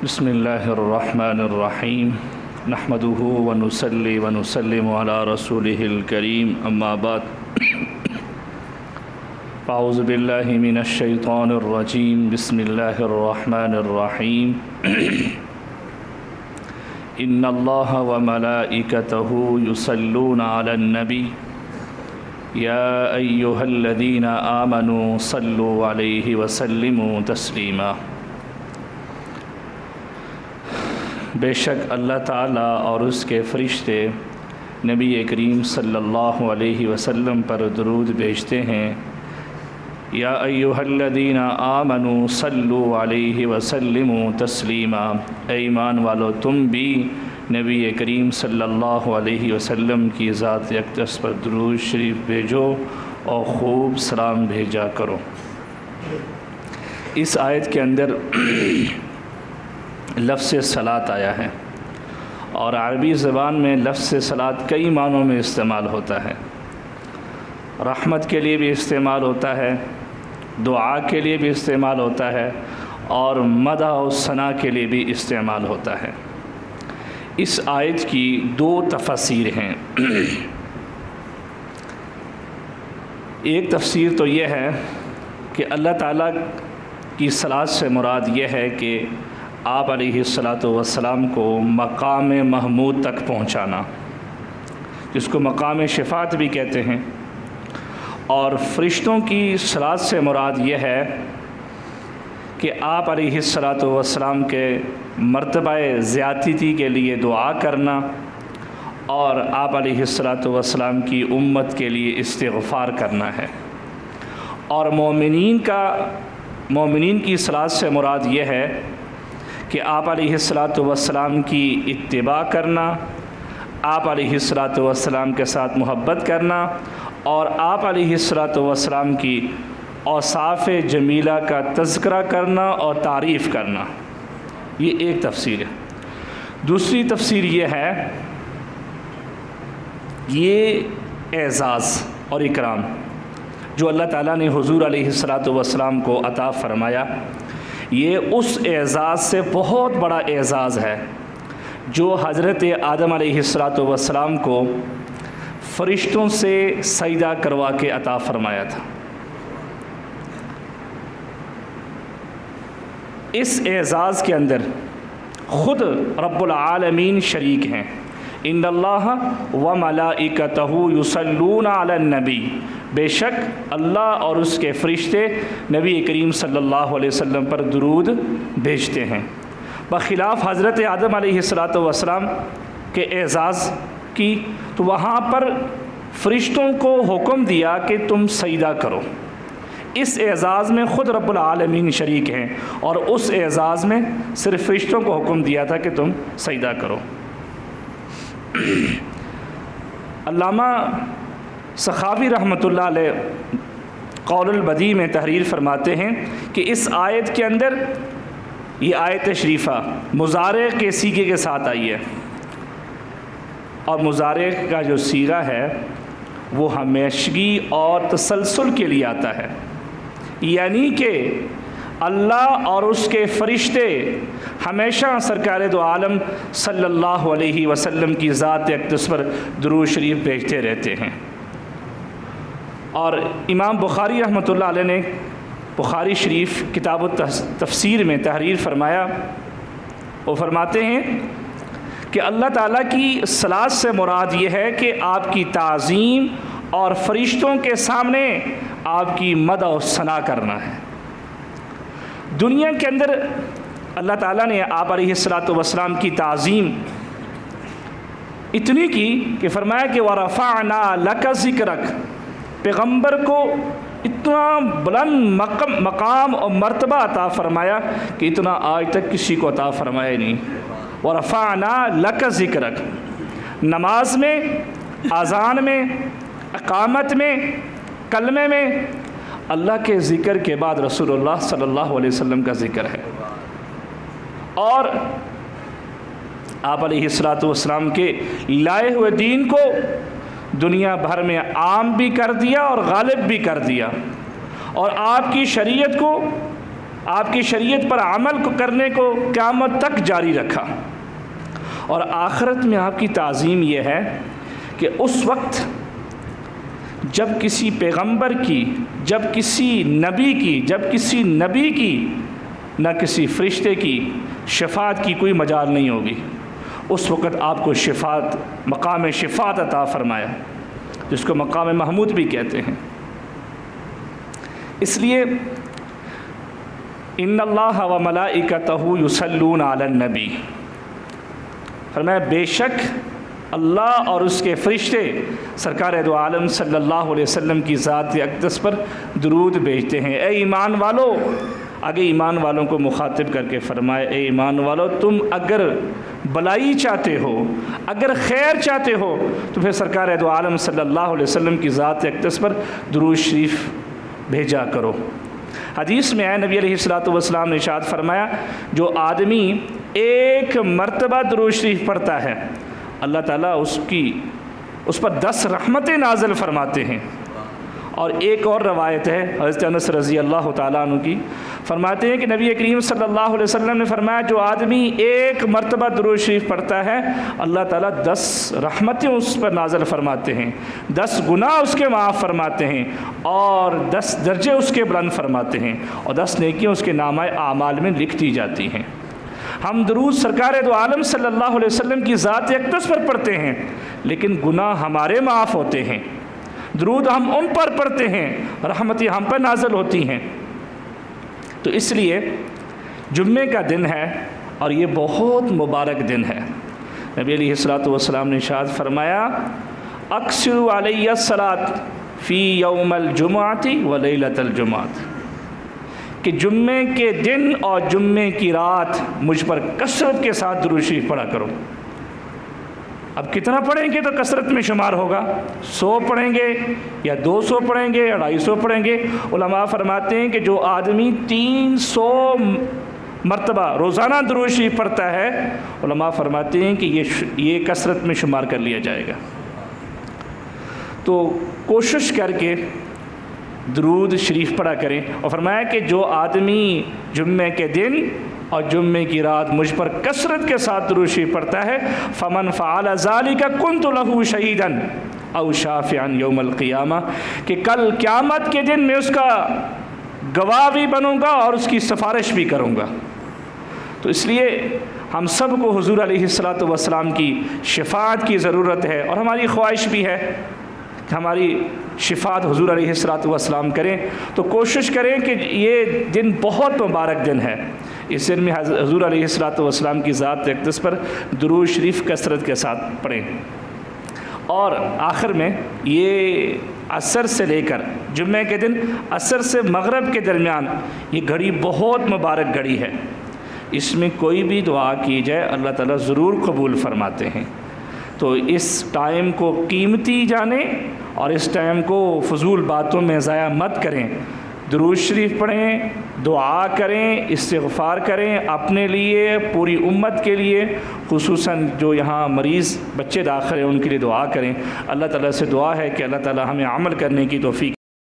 بسم اللہ الرحمن الرحیم نحمده ونصلی ونسلم علی رسولہ الکریم اما بعد اعوذ باللہ من الشیطان الرجیم بسم اللہ الرحمن الرحیم ان اللہ وملائکتہ یصلون علی النبی یا ایہا الذین آمنوا صلوا علیہ وسلموا تسلیما۔ بے شک اللہ تعالیٰ اور اس کے فرشتے نبی کریم صلی اللہ علیہ وسلم پر درود بھیجتے ہیں۔ یا ایھا الذین آمنوا صلوا علیہ وسلموا تسلیما، اے ایمان والو تم بھی نبی کریم صلی اللہ علیہ وسلم کی ذات اقدس پر درود شریف بھیجو اور خوب سلام بھیجا کرو۔ اس آیت کے اندر لفظ صلاۃ آیا ہے، اور عربی زبان میں لفظ صلاۃ کئی معنوں میں استعمال ہوتا ہے۔ رحمت کے لیے بھی استعمال ہوتا ہے، دعا کے لیے بھی استعمال ہوتا ہے، اور مدح و ثنا کے لیے بھی استعمال ہوتا ہے۔ اس آیت کی دو تفسیر ہیں۔ ایک تفسیر تو یہ ہے کہ اللہ تعالیٰ کی صلاۃ سے مراد یہ ہے کہ آپ علیہ الصلاۃ والسلام کو مقام محمود تک پہنچانا، جس کو مقام شفاعت بھی کہتے ہیں۔ اور فرشتوں کی صلاۃ سے مراد یہ ہے کہ آپ علیہ الصلاۃ والسلام کے مرتبہ زیادتی کے لیے دعا کرنا، اور آپ علیہ الصلاۃ والسلام کی امت کے لیے استغفار کرنا ہے۔ اور مومنین کی صلاۃ سے مراد یہ ہے کہ آپ علیہ الصلاۃ والسلام کی اتباع کرنا، آپ علیہ الصلاۃ والسلام کے ساتھ محبت کرنا، اور آپ علیہ الصلاۃ والسلام کی اوصاف جمیلہ کا تذکرہ کرنا اور تعریف کرنا۔ یہ ایک تفسیر ہے۔ دوسری تفسیر یہ ہے، یہ اعزاز اور اکرام جو اللہ تعالیٰ نے حضور علیہ الصلاۃ والسلام کو عطا فرمایا، یہ اس اعزاز سے بہت بڑا اعزاز ہے جو حضرت آدم علیہ الصلاۃ والسلام کو فرشتوں سے سجدہ کروا کے عطا فرمایا تھا۔ اس اعزاز کے اندر خود رب العالمین شریک ہیں۔ ان اللہ وملائکتہ یصلون علی النبی، بے شک اللہ اور اس کے فرشتے نبی کریم صلی اللہ علیہ وسلم پر درود بھیجتے ہیں۔ بخلاف حضرت آدم علیہ الصلاۃ والسلام کے اعزاز کی، تو وہاں پر فرشتوں کو حکم دیا کہ تم سجدہ کرو۔ اس اعزاز میں خود رب العالمین شریک ہیں، اور اس اعزاز میں صرف فرشتوں کو حکم دیا تھا کہ تم سجدہ کرو۔ علامہ سخاوی رحمۃ اللہ علیہ قول البدیع میں تحریر فرماتے ہیں کہ اس آیت کے اندر، یہ آیت شریفہ مضارع کے صیغے کے ساتھ آئی ہے، اور مضارع کا جو صیغہ ہے وہ ہمیشگی اور تسلسل کے لیے آتا ہے، یعنی کہ اللہ اور اس کے فرشتے ہمیشہ سرکار دو عالم صلی اللہ علیہ وسلم کی ذات اقدس پر درود شریف بھیجتے رہتے ہیں۔ اور امام بخاری رحمۃ اللہ علیہ نے بخاری شریف کتاب التفسیر میں تحریر فرمایا، وہ فرماتے ہیں کہ اللہ تعالیٰ کی صلاۃ سے مراد یہ ہے کہ آپ کی تعظیم اور فرشتوں کے سامنے آپ کی مدح و ثنا کرنا ہے۔ دنیا کے اندر اللہ تعالیٰ نے آپ علیہ الصلاۃ والسلام کی تعظیم اتنی کی کہ فرمایا کہ وَرَفَعْنَا لَكَ ذِكْرَكَ، پیغمبر کو اتنا بلند مقام اور مرتبہ عطا فرمایا کہ اتنا آج تک کسی کو عطا فرمایا نہیں۔ وَرَفَعْنَا لَكَ ذِكْرَكَ، نماز میں، اذان میں، اقامت میں، کلمے میں اللہ کے ذکر کے بعد رسول اللہ صلی اللہ علیہ وسلم کا ذکر ہے، اور آپ علیہ الصلاۃ والسلام کے لائے ہوئے دین کو دنیا بھر میں عام بھی کر دیا اور غالب بھی کر دیا، اور آپ کی شریعت کو آپ کی شریعت پر عمل کو کرنے کو قیامت تک جاری رکھا۔ اور آخرت میں آپ کی تعظیم یہ ہے کہ اس وقت جب کسی پیغمبر کی، جب کسی نبی کی نہ کسی فرشتے کی شفاعت کی کوئی مجال نہیں ہوگی، اس وقت آپ کو شفاعت، مقام شفاعت عطا فرمایا، جس کو مقام محمود بھی کہتے ہیں۔ اس لیے ان اللہ و ملائکتہ یصلون علی النبی، فرمایا بے شک اللہ اور اس کے فرشتے سرکار دو عالم صلی اللہ علیہ وسلم کی ذات اقدس پر درود بھیجتے ہیں۔ اے ایمان والو، آگے ایمان والوں کو مخاطب کر کے فرمائے، اے ایمان والو، تم اگر بلائی چاہتے ہو، اگر خیر چاہتے ہو، تو پھر سرکار دو عالم صلی اللہ علیہ وسلم کی ذات اقدس پر درود شریف بھیجا کرو۔ حدیث میں آئے، نبی علیہ السلام نے ارشاد فرمایا، جو آدمی ایک مرتبہ درود شریف پڑھتا ہے، اللہ تعالیٰ اس پر 10 رحمتیں نازل فرماتے ہیں۔ اور ایک اور روایت ہے حضرت انس رضی اللہ تعالیٰ عنہ کی، فرماتے ہیں کہ نبی کریم صلی اللہ علیہ وسلم نے فرمایا، جو آدمی ایک مرتبہ درود شریف پڑھتا ہے، اللہ تعالیٰ 10 رحمتیں اس پر نازل فرماتے ہیں، 10 گناہ اس کے معاف فرماتے ہیں، اور 10 درجے اس کے بلند فرماتے ہیں، اور 10 نیکیاں اس کے نامہ اعمال میں لکھ دی جاتی ہیں۔ ہم درود سرکار دو عالم صلی اللہ علیہ وسلم کی ذات اقدس پر پڑھتے ہیں، لیکن گناہ ہمارے معاف ہوتے ہیں، درود ہم ان پر پڑھتے ہیں، رحمتیں ہم پر نازل ہوتی ہیں۔ تو اس لیے جمعے کا دن ہے اور یہ بہت مبارک دن ہے۔ نبی علیہ السلام نے ارشاد فرمایا، اکثروا علی الصلاۃ فی یوم الجمعۃ و لیلۃ الجمعۃ، کہ جمعے کے دن اور جمعے کی رات مجھ پر کثرت کے ساتھ درود شریف پڑھا کرو۔ اب کتنا پڑھیں گے تو کثرت میں شمار ہوگا، 100 پڑھیں گے یا 200 پڑھیں گے یا 250 پڑھیں گے؟ علماء فرماتے ہیں کہ جو آدمی 300 مرتبہ روزانہ درود شریف پڑھتا ہے، علماء فرماتے ہیں کہ یہ کثرت میں شمار کر لیا جائے گا۔ تو کوشش کر کے درود شریف پڑھا کریں، اور فرمایا کہ جو آدمی جمعے کے دن اور جمعے کی رات مجھ پر کثرت کے ساتھ درود شریف پڑھتا ہے، فمن فعل ذلك كنت له شہیدا او شافعا یوم القیامہ، کہ کل قیامت کے دن میں اس کا گواہ بھی بنوں گا اور اس کی سفارش بھی کروں گا۔ تو اس لیے ہم سب کو حضور علیہ السلام کی شفاعت کی ضرورت ہے، اور ہماری خواہش بھی ہے کہ ہماری شفاعت حضور علیہ السلام کریں۔ تو کوشش کریں کہ یہ دن بہت مبارک دن ہے، اس دن میں حضور علیہ السلام کی ذات اقدس پر درود شریف کثرت کے ساتھ پڑھیں۔ اور آخر میں یہ عصر سے لے کر جمعے کے دن عصر سے مغرب کے درمیان یہ گھڑی بہت مبارک گھڑی ہے، اس میں کوئی بھی دعا کی جائے اللہ تعالیٰ ضرور قبول فرماتے ہیں۔ تو اس ٹائم کو قیمتی جانیں اور اس ٹائم کو فضول باتوں میں ضائع مت کریں، درود شریف پڑھیں، دعا کریں، استغفار کریں اپنے لیے، پوری امت کے لیے، خصوصاً جو یہاں مریض بچے داخل ہیں ان کے لیے دعا کریں۔ اللہ تعالیٰ سے دعا ہے کہ اللہ تعالیٰ ہمیں عمل کرنے کی توفیق